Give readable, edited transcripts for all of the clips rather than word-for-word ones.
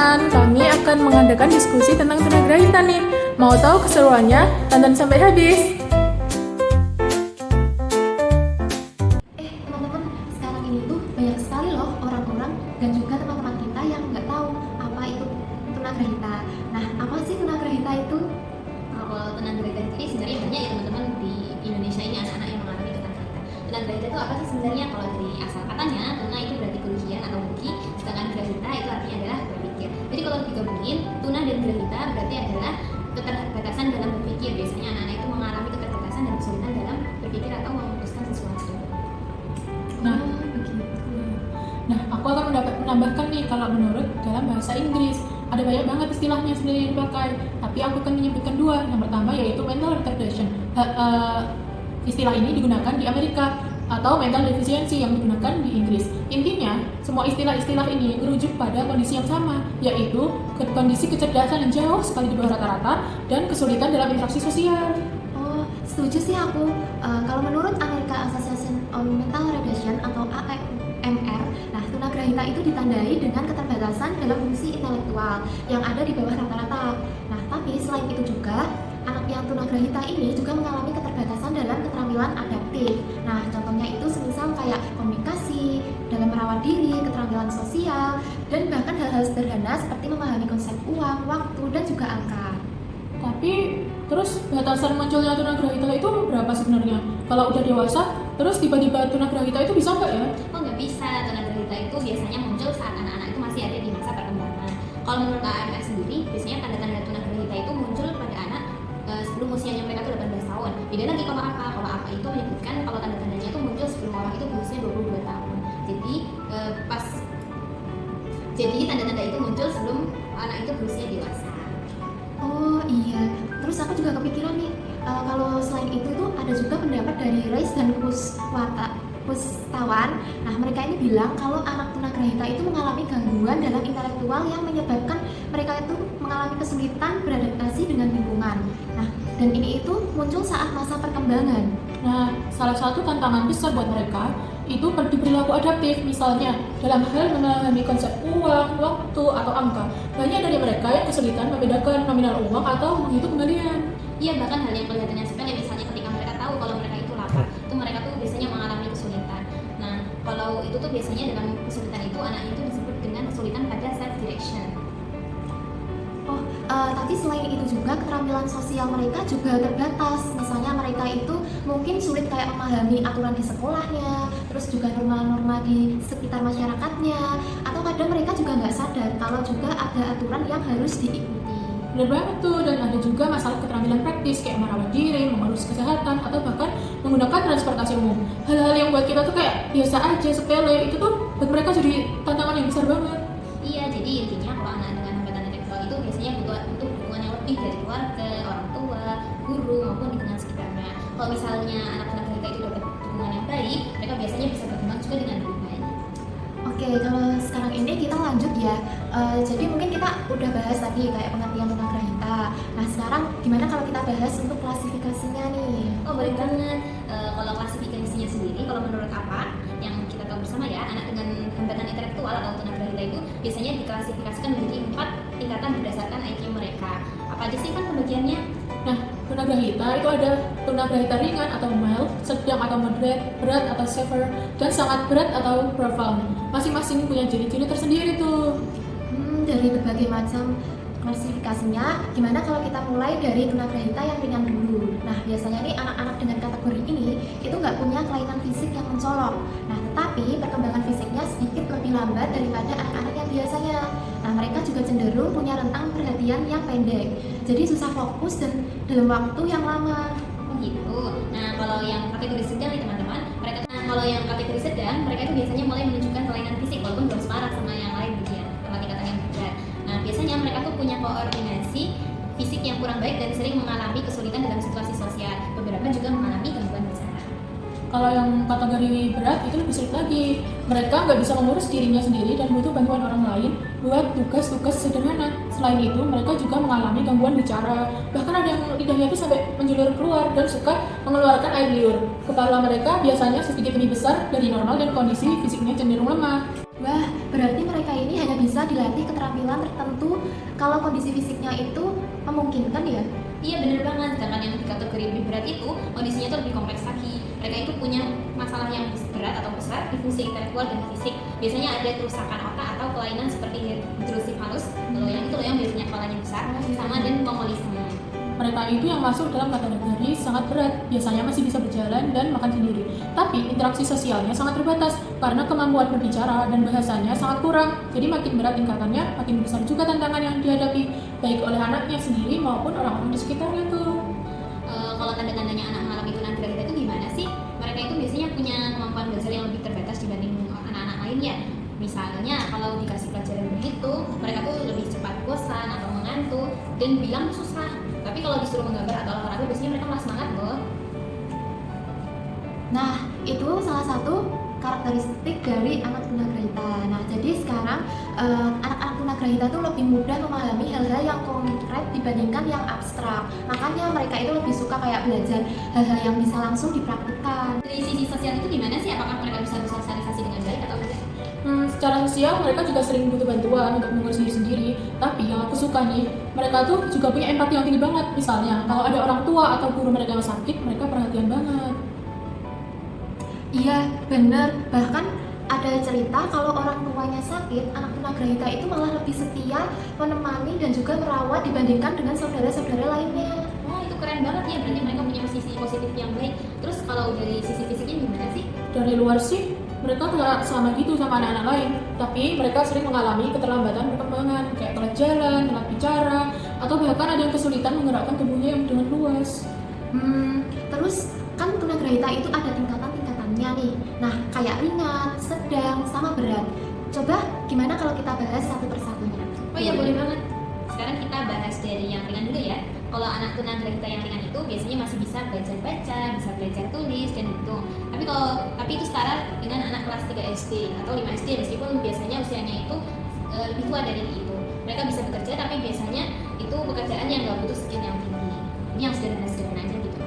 teman-teman, kami akan mengadakan diskusi tentang tunagrahita nih. Mau tahu keseruannya? Tonton sampai habis. Teman-teman, sekarang ini tuh banyak sekali loh orang-orang dan juga teman-teman kita yang nggak tahu apa itu tunagrahita. Nah, apa sih tunagrahita itu? Kalau tunagrahita ini sebenarnya banyak ya teman-teman di Indonesia ini anak-anak yang mengalami tunagrahita. Tunagrahita itu apa sih sebenarnya? Kalau dari asal katanya, tuna itu berarti kerugian atau rugi, sedangkan grahita itu artinya adalah berpikir. Jadi kalau digabungin, tuna dan grahita berarti adalah keterbatasan dalam berpikir. Biasanya anak-anak itu mengalami keterbatasan dan kesulitan dalam berpikir atau memutuskan sesuatu. Nah, aku akan menambahkan nih, kalau menurut dalam bahasa Inggris ada banyak banget istilahnya sebenarnya yang dipakai, tapi aku akan menyebutkan dua. Yang pertama yaitu mental retardation. Istilah ini digunakan di Amerika, atau mental deficiency yang digunakan di Inggris. Intinya, semua istilah-istilah ini merujuk pada kondisi yang sama, yaitu kondisi kecerdasan yang jauh sekali di bawah rata-rata dan kesulitan dalam interaksi sosial. Oh, setuju sih aku. Kalau menurut American Association on Mental Retardation atau AMR, nah tunagrahita itu ditandai dengan keterbatasan dalam fungsi intelektual yang ada di bawah rata-rata. Nah, tapi selain itu juga anak yang tunagrahita ini juga mengalami keterbatasan dalam keterampilan adaptif. Nah, contohnya itu semisal kayak komunikasi, dalam merawat diri, keterampilan sosial, dan bahkan hal-hal sederhana seperti memahami konsep uang, waktu, dan juga angka. Tapi terus batasan munculnya tunagrahita itu berapa sebenarnya? Kalau udah dewasa, terus tiba-tiba tunagrahita itu bisa nggak ya? Oh nggak bisa, tunagrahita itu biasanya muncul saat anak-anak itu masih ada di masa perkembangan. Kalau menurut AMR sendiri, biasanya tanda-tanda tunagrahita itu muncul pada anak sebelum usianya mereka tuh 18 tahun. Beda lagi kalau apa? Kalau apa itu menyebutkan kalau tanda-tandanya itu muncul sebelum orang itu berusia 22 tahun. Jadi tanda-tanda itu muncul sebelum anak itu berusia dewasa. Oh iya, terus aku juga kepikiran nih, kalau selain itu tuh ada juga pendapat dari Rice dan Kustawan. Nah, mereka ini bilang kalau anak tunagrahita itu mengalami gangguan dalam intelektual yang menyebabkan mereka itu mengalami kesulitan beradaptasi dengan lingkungan. Nah, dan ini itu muncul saat masa perkembangan. Nah, salah satu tantangan besar buat mereka itu berperilaku adaptif, misalnya dalam hal memahami konsep uang, waktu, atau angka. Banyak dari mereka yang kesulitan membedakan nominal uang atau menghitung kembalian. Iya, bahkan hal yang kelihatannya sepele, misalnya ketika mereka tahu kalau mereka itu lapar, itu mereka tuh biasanya mengalami kesulitan. Nah, kalau itu tuh biasanya dalam kesulitan itu anak itu disebut dengan kesulitan pada self direction. Tapi selain itu juga keterampilan sosial mereka juga terbatas. Misalnya mereka itu mungkin sulit kayak memahami aturan di sekolahnya, terus juga norma-norma di sekitar masyarakatnya, atau kadang mereka juga nggak sadar kalau juga ada aturan yang harus diikuti. Benar banget tuh, dan ada juga masalah keterampilan praktis kayak merawat diri, mengurus kesehatan, atau bahkan menggunakan transportasi umum. Hal-hal yang buat kita tuh kayak biasa aja, sepele, itu tuh buat mereka jadi tantangan yang besar banget. Iya, jadi intinya kalau anak dengan hambatan intelektual itu biasanya butuh dukungan yang lebih dari keluarga, orang tua, guru maupun lingkungan sekitarnya. Kalau misalnya anak tunagrahita itu dapat dukungan yang baik, mereka biasanya bisa berkembang juga dengan lebih baik. Oke, kalau sekarang ini kita lanjut ya. Jadi mungkin kita udah bahas tadi kayak pengertian tunagrahita. Nah, sekarang gimana kalau kita bahas untuk klasifikasinya nih? Oh boleh banget. Kalau klasifikasinya sendiri, kalau menurut apa yang kita tahu bersama ya, anak dengan hambatan intelektual atau tunagrahita itu biasanya diklasifikasikan menjadi 4 tingkatan berdasarkan IQ mereka. Apa aja sih kan pembagiannya? Nah, tunagrahita itu ada tunagrahita ringan atau mild, sedang atau moderate, berat atau severe, dan sangat berat atau profound. Masing-masing punya ciri-ciri tersendiri tuh. Dari berbagai macam klasifikasinya, gimana kalau kita mulai dari tunagrahita yang ringan dulu? Nah, biasanya nih anak-anak dengan kategori ini itu nggak punya kelainan fisik yang mencolok. Nah, tetapi perkembangan fisiknya sedikit lebih lambat daripada anak-anak yang biasanya. Nah, mereka juga cenderung punya rentang perhatian yang pendek, jadi susah fokus dan dalam waktu yang lama. Gitu. Nah, kalau yang kategori sedang nih teman-teman, mereka itu biasanya mulai menunjukkan kelainan fisik walaupun belum separah sama yang lain gitu ya, sama tingkatan yang berat. Nah, biasanya mereka tuh punya koordinasi fisik yang kurang baik dan sering mengalami kesulitan dalam situasi sosial. Beberapa juga mengalami gangguan bicara. Kalau yang kategori berat itu lebih sulit lagi. Mereka nggak bisa mengurus dirinya sendiri dan butuh bantuan orang lain buat tugas-tugas sederhana. Selain itu, mereka juga mengalami gangguan bicara. Bahkan ada yang lidahnya itu sampai menjulur keluar dan suka mengeluarkan air liur. Kepala mereka biasanya sedikit lebih besar dari normal dan kondisi fisiknya cenderung lemah. Wah, berarti mereka ini hanya bisa dilatih keterampilan tertentu kalau kondisi fisiknya itu memungkinkan ya. Iya bener banget, sedangkan yang di kategori lebih berat itu kondisinya tuh lebih kompleks lagi. Mereka itu punya masalah yang berat atau besar di fungsi intelektual dan fisik. Biasanya ada kerusakan otak atau kelainan seperti hidrosipalus, kalau yang itu loh yang biasanya kepalanya besar, sama dan momolisme. Mereka itu yang masuk dalam kategori sangat berat, biasanya masih bisa berjalan dan makan sendiri. Tapi interaksi sosialnya sangat terbatas karena kemampuan berbicara dan bahasanya sangat kurang. Jadi makin berat tingkatannya, makin besar juga tantangan yang dihadapi, baik oleh anaknya sendiri maupun orang-orang di sekitarnya tuh. Kalau tanda-tandanya anak mengalami tunagrahita itu gimana sih? Mereka itu biasanya punya kemampuan belajar yang lebih terbatas dibanding anak-anak lainnya. Misalnya kalau dikasih pelajaran begitu, mereka tuh lebih cepat bosan atau mengantuk dan bilang susah. Tapi kalau disuruh menggambar atau olahraga biasanya mereka malah semangat loh. Nah, itu salah satu karakteristik dari anak tunagrahita. Nah, jadi sekarang anak-anak tunagrahita itu lebih mudah memahami hal-hal yang konkret dibandingkan yang abstrak. Makanya mereka itu lebih suka kayak belajar hal-hal yang bisa langsung dipraktikkan. Dari sisi sosial itu gimana sih? Apakah mereka bisa bersosialisasi dengan baik atau tidak? Secara sosial mereka juga sering butuh bantuan untuk mengurus diri sendiri. Tapi yang aku suka nih, mereka tuh juga punya empati yang tinggi banget. Misalnya, kalau ada orang tua atau guru mereka yang sakit, mereka perhatian banget. Iya, bener. Bahkan ada cerita kalau orang tuanya sakit, anak tunagrahita itu malah lebih setia, menemani dan juga merawat dibandingkan dengan saudara-saudara lainnya. Wah itu keren banget ya, berarti mereka punya sisi positif yang baik. Terus kalau dari sisi fisiknya gimana sih? Dari luar sih, mereka tidak sama gitu sama anak-anak lain. Tapi mereka sering mengalami keterlambatan perkembangan, kayak telat jalan, telat bicara, atau bahkan ada yang kesulitan menggerakkan tubuhnya yang dengan luas. Terus kan tunagrahita itu ada tingkatan-tingkatannya nih. Nah, kayak ringan, sedang, sama berat. Coba gimana kalau kita bahas satu persatunya? Oh iya boleh banget. Sekarang kita bahas dari yang ringan dulu ya. Kalau anak tunagrahita yang ringan itu biasanya masih bisa belajar baca, bisa belajar tulis dan hitung. Tapi itu setara dengan anak kelas 3 SD atau 5 SD meskipun biasanya usianya itu lebih tua dari itu. Mereka bisa bekerja tapi biasanya itu pekerjaan yang nggak butuh skill yang tinggi. Ini yang sederhana-sederhana aja gitu.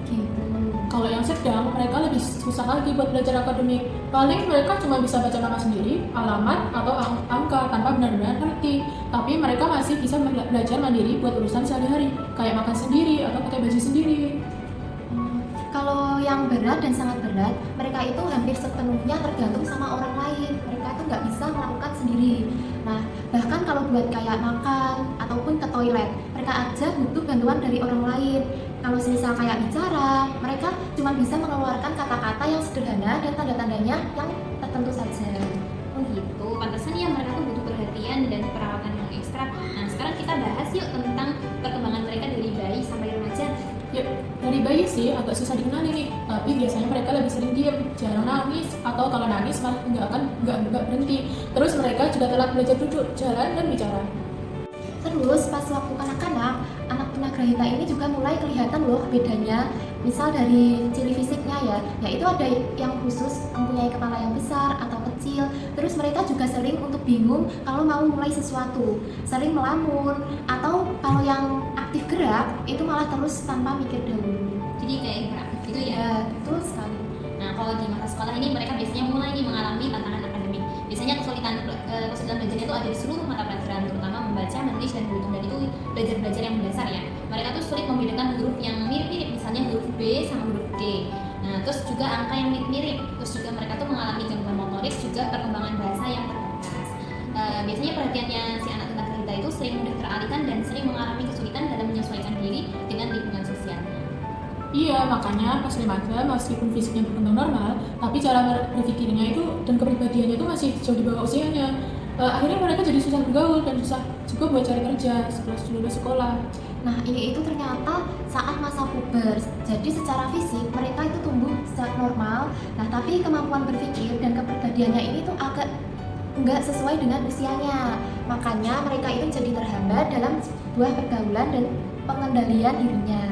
Gitu. Kalau yang sedang, mereka lebih susah lagi buat belajar akademik. Paling mereka cuma bisa baca nama sendiri, alamat, atau angka tanpa benar-benar ngerti. Tapi mereka masih bisa belajar mandiri buat urusan sehari-hari, kayak makan sendiri atau pakai baju sendiri. Kalau yang berat dan sangat berat, mereka itu hampir sepenuhnya tergantung sama orang lain. Mereka itu nggak bisa melakukan sendiri. Nah, bahkan kalau buat kayak makan ataupun ke toilet, mereka aja butuh bantuan dari orang lain. Kalau semisal kayak bicara, mereka cuma bisa mengeluarkan kata-kata yang sederhana dan tanda-tandanya yang tertentu saja. Oh gitu, pantesan ya mereka tuh butuh perhatian dan perawatan yang ekstra. Nah sekarang kita bahas yuk tentang perkembangan mereka dari bayi sampai remaja. Yuk, dari bayi sih agak susah dikenali nih, tapi biasanya mereka lebih sering diam, jarang nangis, atau kalau nangis malah nggak berhenti. Terus mereka juga telat belajar duduk, jalan, dan bicara. Terus pas waktu kanak-kanak, anak tunagrahita ini juga mulai kelihatan loh bedanya. Misal dari ciri fisiknya ya, yaitu ada yang khusus mempunyai kepala yang besar atau kecil. Terus mereka juga sering untuk bingung kalau mau mulai sesuatu, sering melamun, atau kalau yang aktif gerak itu malah terus tanpa mikir dahulu. Jadi kayak interaktif gitu ya. Ya, betul sekali. Nah kalau di masa sekolah ini mereka biasanya mulai nih mengalami tantangan akademik. Biasanya kesulitan belajarnya itu ada di seluruh mata pelajaran, terutama membaca, menulis, dan berhitung. Dan itu belajar yang mendasar ya. Mereka tuh sulit membedakan huruf yang mirip-mirip, misalnya huruf B sama huruf D. Nah terus juga angka yang mirip-mirip. Terus juga mereka tuh mengalami gangguan motorik, juga perkembangan bahasa yang terbatas. Biasanya perhatiannya si anak tunagrahita itu sering mudah teralihkan dan sering mengalami kesulitan dalam menyesuaikan diri dengan lingkungan sosial. Iya, makanya pas remaja meskipun fisiknya berkembang normal, tapi cara berpikirnya itu dan kepribadiannya itu masih jauh di bawah usianya. Akhirnya mereka jadi susah bergaul dan susah juga buat cari kerja setelah lulus sekolah. Nah, ini itu ternyata saat masa puber. Jadi secara fisik mereka itu tumbuh secara normal. Nah, tapi kemampuan berpikir dan kepribadiannya ini tuh agak nggak sesuai dengan usianya. Makanya mereka itu jadi terhambat dalam sebuah pergaulan dan pengendalian dirinya.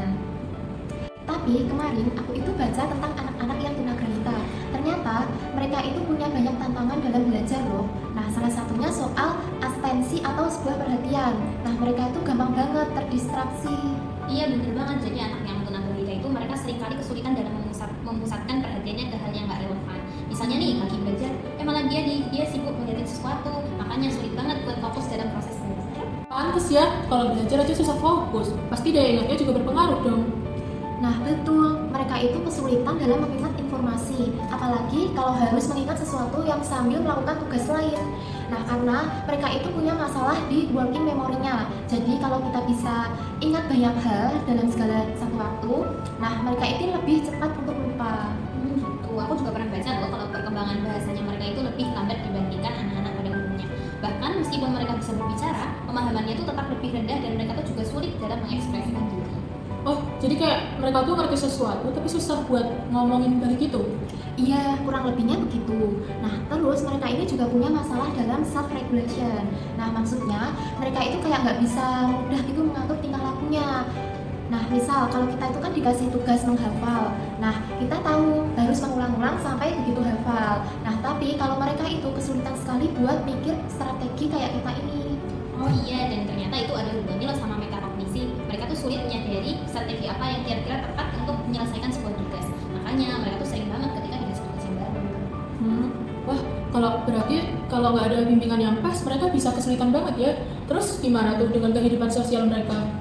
Tapi kemarin aku itu baca tentang anak-anak yang tunagrahita. Ternyata mereka itu punya banyak tantangan dalam belajar loh. Nah, salah satunya soal atensi atau sebuah perhatian. Nah, mereka itu gampang banget terdistraksi. Iya bener banget, jadi anak yang tunagrahita itu mereka seringkali kesulitan dalam memusatkan perhatiannya ke hal yang nggak relevan. Misalnya nih lagi belajar, malah dia sibuk melihat sesuatu, makanya sulit banget Pantes ya, kalau belajar aja susah fokus. Pasti daya ingatnya juga berpengaruh dong. Nah, betul. Mereka itu kesulitan dalam mengingat informasi, apalagi kalau harus mengingat sesuatu yang sambil melakukan tugas lain. Nah, karena mereka itu punya masalah di working memory-nya. Jadi, kalau kita bisa ingat banyak hal dalam segala satu waktu, nah mereka itu lebih cepat untuk lupa. Gitu. Aku juga pernah baca loh kalau perkembangan bahasanya mereka itu lebih lambat dibandingkan anak-anak pada umumnya. Bahkan meskipun mereka bisa berbicara, pemahamannya itu tetap lebih rendah dan mereka tuh juga sulit dalam mengekspresikan diri. Oh, jadi kayak mereka tuh ngerti sesuatu tapi susah buat ngomongin balik itu. Iya, kurang lebihnya begitu. Nah, terus mereka ini juga punya masalah dalam self-regulation. Nah, maksudnya mereka itu kayak nggak bisa mudah gitu mengatur tingkah lakunya. Nah, misal kalau kita itu kan dikasih tugas menghafal. Nah, kita tahu harus mengulang-ulang sampai begitu hafal. Nah, tapi kalau mereka itu kesulitan sekali buat mikir strategi kayak kita ini. Oh iya, dan ternyata itu ada hubungannya loh sama metakognisi. Mereka tuh sulit menyadari strategi apa yang kira-kira tepat untuk menyelesaikan sebuah tugas. Makanya mereka tuh sering banget ketika dikasih tugas yang baru. Wah, kalau nggak ada bimbingan yang pas, mereka bisa kesulitan banget ya. Terus gimana tuh dengan kehidupan sosial mereka?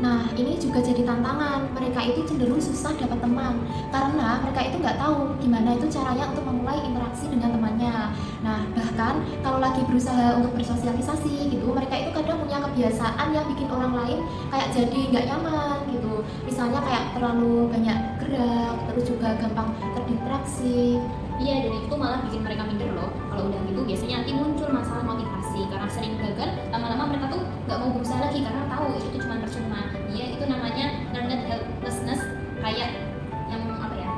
Nah, ini juga jadi tantangan. Mereka itu cenderung susah dapat teman karena mereka itu nggak tahu gimana itu caranya untuk memulai interaksi dengan temannya. Nah, bahkan kalau lagi berusaha untuk bersosialisasi gitu, mereka itu kadang punya kebiasaan yang bikin orang lain kayak jadi nggak nyaman gitu. Misalnya kayak terlalu banyak gerak, terus juga gampang terdistraksi. Iya, dan itu malah bikin mereka minder loh. Kalau udah gitu biasanya nanti muncul masalah motivasi karena sering gagal. Lama-lama mereka tuh nggak mau berusaha lagi karena tahu itu tuh cuma percuma. Iya, itu namanya learned helplessness, kayak yang apa ya?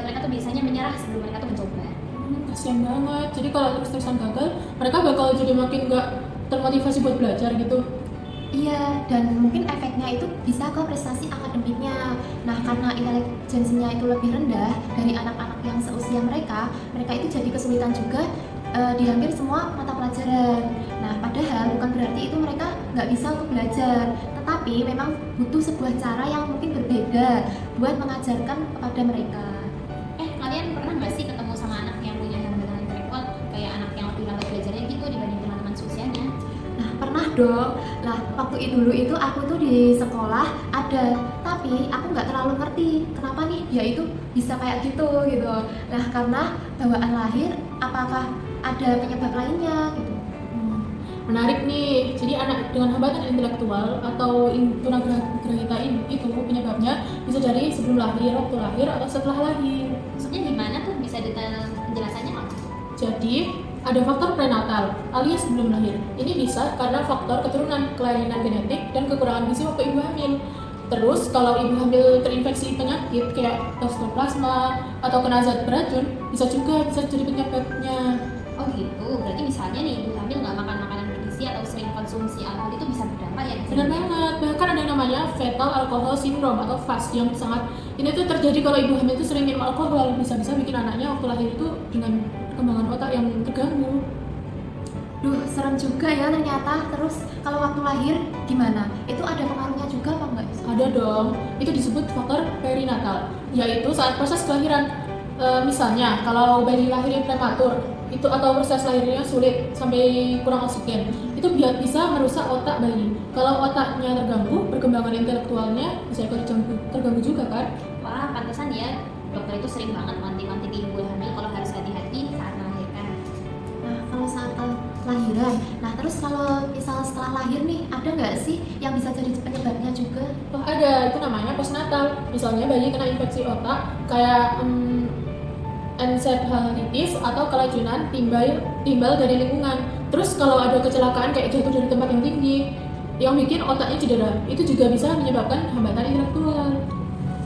Mereka tuh biasanya menyerah sebelum mereka tuh mencoba. Kasian banget. Jadi kalau terus-terusan gagal, mereka bakal jadi makin nggak termotivasi buat belajar gitu. Iya, dan mungkin efeknya itu bisa ke prestasi akademiknya. Nah, karena intelijensinya itu lebih rendah dari anak-anak yang seusia mereka, mereka itu jadi kesulitan juga di hampir semua mata pelajaran. Nah, padahal bukan berarti itu mereka nggak bisa untuk belajar, tetapi memang butuh sebuah cara yang mungkin berbeda buat mengajarkan kepada mereka. Kalian pernah nggak sih ketemu sama anak yang punya hambatan intelektual, kayak anak yang lebih lambat belajarnya gitu dibanding teman-teman seusianya? Nah, pernah dong. Nah, waktu dulu itu aku tuh di sekolah ada, tapi aku nggak terlalu ngerti kenapa nih dia itu bisa kayak gitu. Nah, karena bawaan lahir, apakah ada penyebab lainnya gitu. Menarik nih. Jadi anak dengan hambatan intelektual atau tunagrahita itu penyebabnya bisa dari sebelum lahir, waktu lahir, atau setelah lahir. Maksudnya gimana tuh, bisa detail penjelasannya nggak? Jadi ada faktor prenatal alias sebelum lahir. Ini bisa karena faktor keturunan, kelainan genetik, dan kekurangan gizi waktu ibu hamil. Terus kalau ibu hamil terinfeksi penyakit kayak toxoplasma atau kena zat beracun, bisa jadi penyebabnya. Oh gitu, berarti misalnya nih ibu hamil nggak makan makanan bergizi atau sering konsumsi alkohol itu bisa berdampak ya? Benar banget. Bahkan ada yang namanya fetal alcohol syndrome atau FAS yang ini tuh terjadi kalau ibu hamil itu sering minum alkohol, bisa-bisa bikin anaknya waktu lahir itu dengan perkembangan otak yang terganggu. Duh, serem juga ya ternyata. Terus kalau waktu lahir gimana? Itu ada pengaruhnya juga apa enggak? Ada dong. Itu disebut faktor perinatal, yaitu saat proses kelahiran. Misalnya kalau bayi lahirnya prematur itu atau proses lahirnya sulit sampai kurang oksigen, itu bisa merusak otak bayi. Kalau otaknya terganggu, perkembangan intelektualnya bisa terganggu juga kan. Wah, pantesan ya dokter itu sering banget wanti-wanti ibu hamil kalau harus hati-hati saat melahirkan. Nah, kalau saat kelahiran, nah terus kalau misal setelah lahir nih, ada nggak sih yang bisa jadi penyebabnya juga? Oh ada, itu namanya postnatal. Misalnya bayi kena infeksi otak kayak encephalitis atau keracunan timbal dari lingkungan. Terus kalau ada kecelakaan kayak jatuh dari tempat yang tinggi yang bikin otaknya cedera, itu juga bisa menyebabkan hambatan intelektual.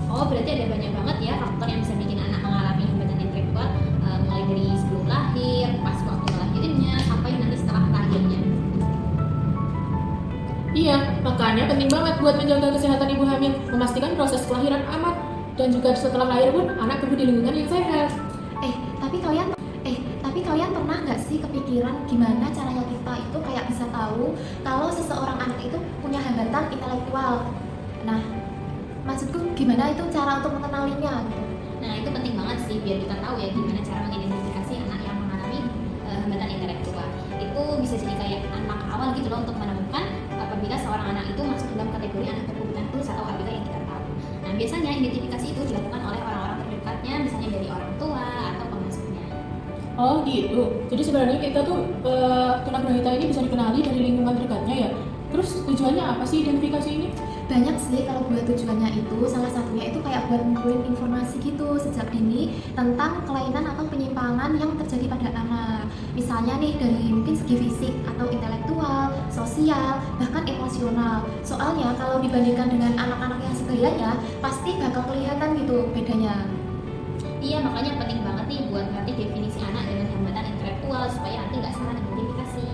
Oh, berarti ada banyak banget ya faktor yang bisa bikin anak mengalami hambatan intelektual, mulai dari sebelum lahir, pas waktu melahirnya, sampai nanti setelah lahirnya. Iya, makanya penting banget buat menjaga kesehatan ibu hamil, memastikan proses kelahiran aman, dan juga setelah lahir pun anak tumbuh di lingkungan yang sehat. Tapi kalian pernah nggak sih kepikiran gimana caranya kita itu kayak bisa tahu kalau seseorang anak itu punya hambatan intelektual? Nah, maksudku gimana itu cara untuk mengenalinya gitu? Nah, itu penting banget sih biar kita tahu ya gimana cara mengidentifikasi anak yang mengalami hambatan hambatan intelektual. Itu bisa jadi kayak langkah awal gitu loh untuk menemukan apabila seorang anak itu masuk dalam kategori anak berkebutuhan khusus atau ABK yang kita tahu. Nah, biasanya identifikasi itu dilakukan oleh orang-orang terdekatnya, misalnya dari orang tua atau pengasuhnya. Oh gitu. Jadi sebenarnya kita tuh tunagrahita ini bisa dikenali dari lingkungan terdekatnya ya. Terus tujuannya apa sih identifikasi ini? Banyak sih kalau buat tujuannya itu, salah satunya itu kayak buat ngumpulin informasi gitu sejak dini tentang kelainan atau penyimpangan yang terjadi pada anak. Misalnya nih dari mungkin segi fisik atau intelektual, sosial, bahkan emosional. Soalnya kalau dibandingkan dengan anak-anak yang sebelahnya, pasti bakal kelihatan gitu bedanya. Iya, makanya penting banget nih buat ngerti definisi anak dengan hambatan intelektual supaya nanti nggak salah identifikasi.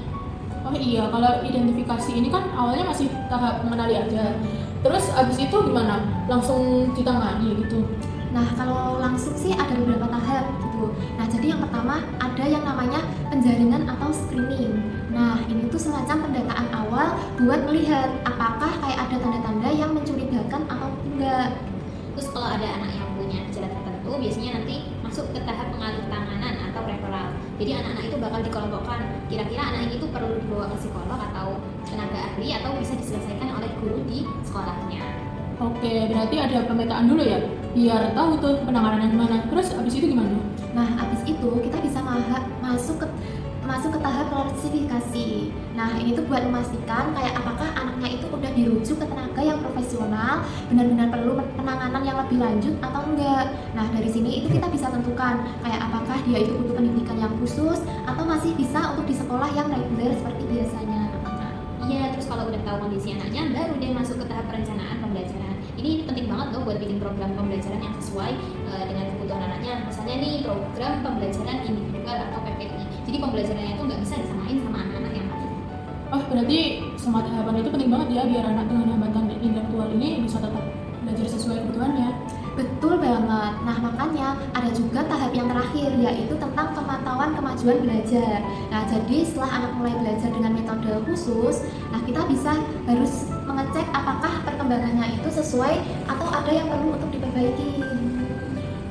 Oh iya, kalau identifikasi ini kan awalnya masih tahap mengenali aja. Terus abis itu gimana? Langsung ditangani gitu? Nah, kalau langsung sih ada beberapa tahap gitu. Nah, jadi yang pertama ada yang namanya penjaringan atau screening. Nah, ini tuh semacam pendataan awal buat melihat apakah kayak ada tanda-tanda yang mencurigakan atau enggak. Terus kalau ada anak yang punya gejala tertentu, biasanya nanti masuk ke tahap pengalihtanganan atau referral. Jadi anak-anak itu bakal dikelompokkan. Kira-kira anak ini tuh perlu dibawa ke psikolog atau tenaga ahli atau bisa diselesaikan oleh guru di sekolahnya. Oke, berarti ada pemetaan dulu ya? Biar tahu tuh penanganannya gimana. Terus abis itu gimana? Nah, habis itu kita bisa masuk ke tahap klasifikasi. Nah, ini tuh buat memastikan kayak apakah anaknya itu udah dirujuk ke tenaga yang profesional, benar-benar perlu penanganan yang lebih lanjut atau enggak. Nah, dari sini itu kita bisa tentukan kayak apakah dia itu butuh pendidikan yang khusus atau masih bisa untuk di sekolah yang reguler seperti biasanya. Iya, terus kalau udah tahu kondisi anaknya, baru deh masuk ke tahap perencanaan pembelajaran. Ini penting banget loh buat bikin program pembelajaran yang sesuai dengan kebutuhan anaknya. Misalnya nih program pembelajaran individual atau PPI. Jadi pembelajarannya itu nggak bisa disamain sama anak-anak yang lain. Oh, berarti semua tahapan itu penting banget ya biar anak dengan hambatan intelektual ini bisa tetap belajar sesuai kebutuhannya. Betul banget. Nah, makanya ada juga tahap yang terakhir, yaitu tentang pemantauan kemajuan belajar. Nah, jadi setelah anak mulai belajar dengan metode khusus, nah kita harus mengecek apakah perkembangannya itu sesuai atau ada yang perlu untuk diperbaiki.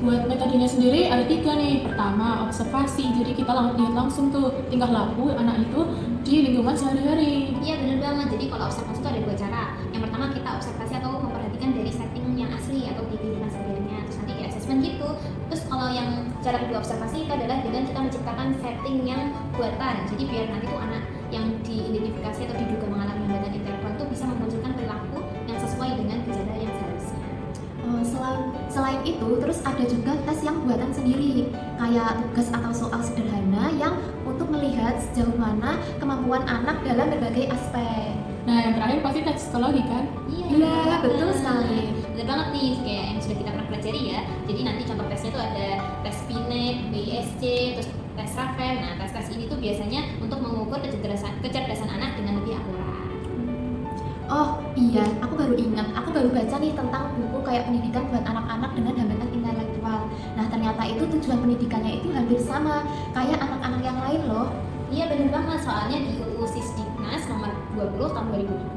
Buat metodenya sendiri ada 3 nih. Pertama, observasi. Jadi kita lihat langsung tuh tingkah laku anak itu di lingkungan sehari-hari. Iya, bener banget. Jadi kalau observasi itu ada 2 cara. Yang pertama kita observasi atau memperhatikan dari setting yang asli atau di kehidupan sehari-harinya. Terus nanti kayak assessment gitu. Terus kalau yang cara kedua observasi itu adalah dengan kita menciptakan setting yang buatan. Jadi biar nanti tuh anak yang diidentifikasi atau diduga mengalami hambatan intelektual itu bisa memunculkan perilaku yang sesuai dengan gejala yang seharusnya. Selain itu, terus ada juga tes yang buatan sendiri, kayak tugas atau soal sederhana yang untuk melihat sejauh mana kemampuan anak dalam berbagai aspek. Nah, yang terakhir pasti tes psikologi kan? Iya, betul sekali. Bener banget nih, kayak yang sudah kita pernah pelajari ya. Jadi nanti contoh tesnya tuh ada tes Binet, BISC, terus tes Rafael. Nah, tes-tes ini tuh biasanya untuk mengukur kecerdasan anak dengan lebih akurat. Oh iya, aku baru baca nih tentang buku kayak pendidikan buat anak-anak dengan hambatan intelektual. Nah, ternyata itu tujuan pendidikannya itu hampir sama kayak anak-anak yang lain loh. Iya, bener banget. Soalnya di UU Sisdiknas nomor 20 tahun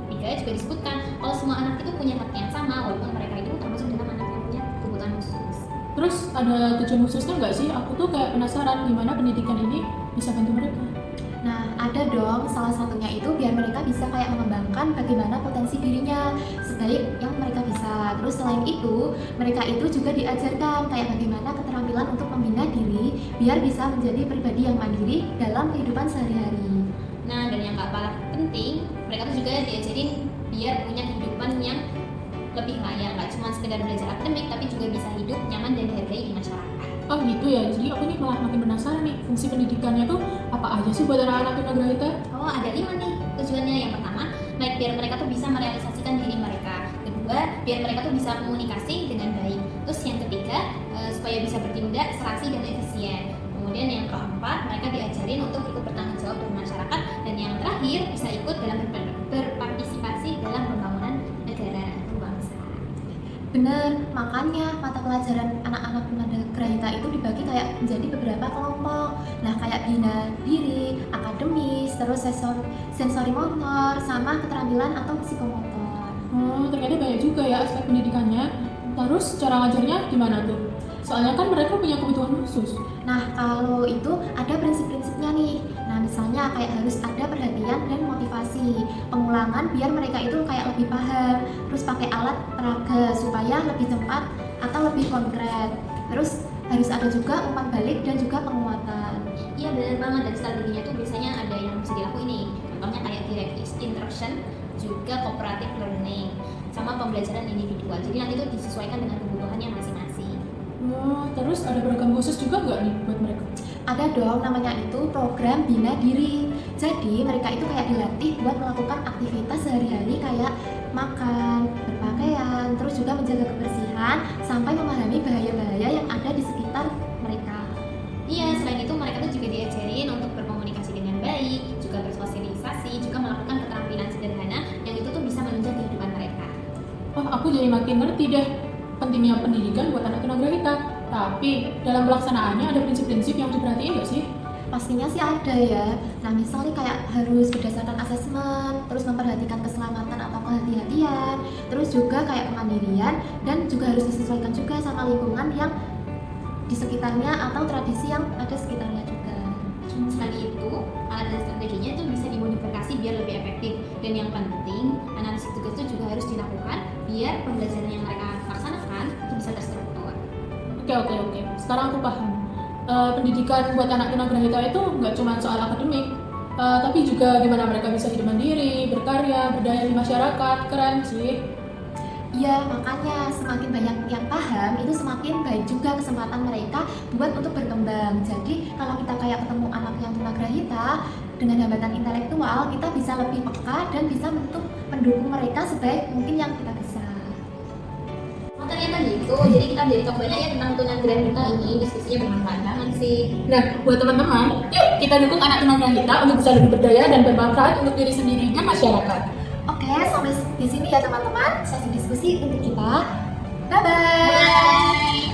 2003 juga disebutkan kalau semua anak itu punya hak yang sama walaupun mereka itu termasuk dalam anak yang punya kebutuhan khusus. Terus ada tujuan khususnya nggak sih? Aku tuh kayak penasaran gimana pendidikan ini bisa bantu mereka. Nah, ada dong, salah satunya itu biar mereka bisa kayak mengembangkan bagaimana potensi dirinya sebaik yang mereka bisa. Terus selain itu, mereka itu juga diajarkan kayak bagaimana keterampilan untuk membina diri biar bisa menjadi pribadi yang mandiri dalam kehidupan sehari-hari. Nah, dan yang gak kalah penting, mereka tuh juga diajarin biar punya kehidupan yang lebih layak, gak cuma sekedar belajar akademik, tapi juga bisa hidup nyaman dan dihargai di masyarakat. Oh gitu ya, jadi aku nih malah makin penasaran nih fungsi pendidikannya tuh apa aja sih buat anak-anak tunagrahita? Oh, ada 5 nih tujuannya. Yang pertama, biar mereka tuh bisa merealisasikan diri mereka. Kedua, biar mereka tuh bisa komunikasi dengan baik. Terus yang ketiga, supaya bisa bertindak serasi dan efisien. Kemudian yang keempat, mereka diajarin untuk ikut bertanggung jawab dengan masyarakat. Dan yang terakhir, bisa ikut dalam berpartisipasi dalam pembangunan negara atau bangsa. Bener, makanya mata pelajaran anak-anak tunagrahita itu dibagi kayak menjadi beberapa kelompok. Nah, kayak bina diri, akademis, terus sensori motor, sama keterampilan atau psikomotor. Oh, ternyata banyak juga ya aspek pendidikannya. Terus cara ngajarnya gimana tuh? Soalnya kan mereka punya kebutuhan khusus. Nah, kalau itu ada prinsip-prinsipnya nih. Nah, misalnya kayak harus ada perhatian dan motivasi, pengulangan biar mereka itu kayak lebih paham, terus pakai alat peraga supaya lebih cepat atau lebih konkret. Terus harus ada juga umpan balik dan juga penguatan. Iya benar banget, dan strateginya tuh biasanya ada yang bisa dilakuin nih. Contohnya kayak direct instruction, juga cooperative learning, sama pembelajaran individual. Jadi nanti tuh disesuaikan dengan kebutuhannya masing-masing. Oh, terus ada program khusus juga nggak nih buat mereka? Ada dong, namanya itu program bina diri. Jadi mereka itu kayak dilatih buat melakukan aktivitas sehari-hari kayak makan, berpakaian, terus juga menjaga kebersihan sampai memahami bahaya-bahaya yang ada di sekitar mereka. Iya, selain itu mereka tuh juga diajarin untuk berkomunikasi dengan baik, juga bersosialisasi, juga melakukan keterampilan sederhana yang itu tuh bisa menunjang kehidupan mereka. Oh, aku jadi makin ngerti deh pentingnya pendidikan buat anak tunagrahita. Tapi dalam pelaksanaannya ada prinsip-prinsip yang diperhatiin nggak sih? Pastinya sih ada ya. Nah, misalnya kayak harus berdasarkan asesmen, terus memperhatikan keselamatan atau kehati-hatian, terus juga kayak kemandirian, dan juga harus disesuaikan juga sama lingkungan yang di sekitarnya atau tradisi yang ada sekitarnya juga. Selain itu, alat dan strateginya itu bisa dimodifikasi biar lebih efektif. Dan yang penting, analisis tugas itu juga harus dilakukan biar pembelajaran yang mereka laksanakan itu bisa terstruktur. Oke. Sekarang aku paham. Pendidikan buat anak tunagrahita itu nggak cuma soal akademik, tapi juga gimana mereka bisa hidup mandiri, berkarya, berdaya di masyarakat. Keren sih. Ya, makanya semakin banyak yang paham, itu semakin baik juga kesempatan mereka buat untuk berkembang. Jadi, kalau kita kayak ketemu anak yang tunagrahita dengan hambatan intelektual, kita bisa lebih peka dan bisa untuk mendukung mereka sebaik mungkin yang kita bisa. Oh ternyata gitu, jadi kita jadi tahu banyak ya tentang tunagrahita ini, diskusinya bermanfaat banget sih. Nah, buat teman-teman, yuk kita dukung anak tunagrahita untuk bisa lebih berdaya dan bermanfaat untuk diri sendiri dan masyarakat. Oke, sampai di sini ya teman-teman, sesi diskusi untuk kita. Bye-bye! Bye!